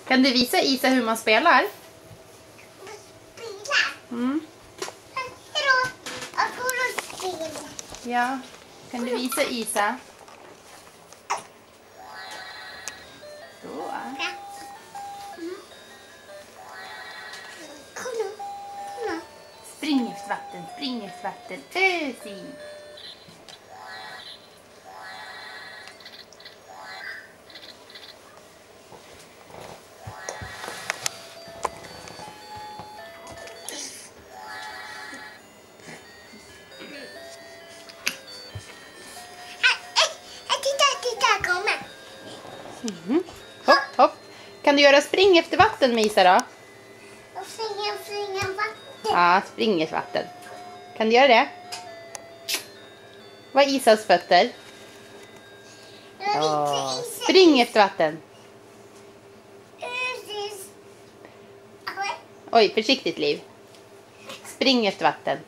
Kan du visa Isa hur man spelar? Mm. Ja, kan du visa Isa? Så. Spring efter vatten, spring efter vatten. Ös i. Mm. Hopp, hopp. Kan du göra spring efter vatten med Isa då? Springa vatten. Ja, spring efter vatten. Kan du göra det? Vad är Isas fötter? Ja, spring efter vatten. Oj, försiktigt Liv. Spring efter vatten.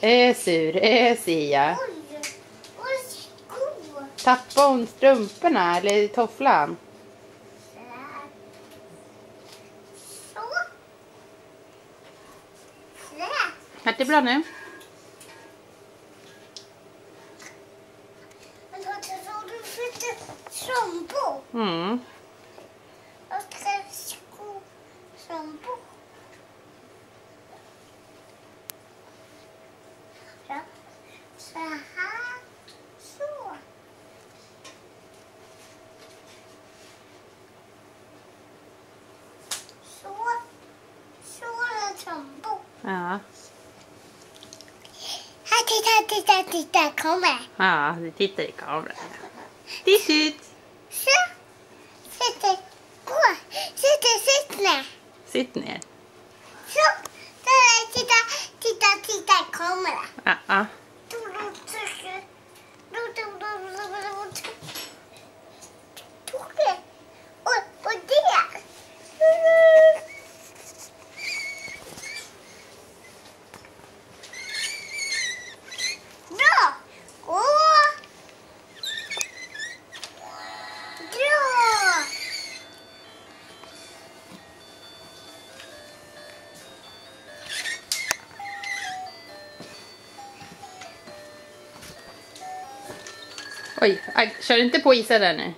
Ösur, ösia. Tappade hon strumporna eller tofflan? Vart det bra nu? Men då tror du för strumpor. Mm. Jag ska sko strumpor. Ja. Så här. Så. Så är strumpor. Ja. Här, titta, kommer. Ja, du tittar i kameran. Titt ut. Så. Sitt ner. Sitt ner. Så. Titta, kommer. Ja, ja. Och det. Bra. Bra. Oj, kör inte på Isa där nu.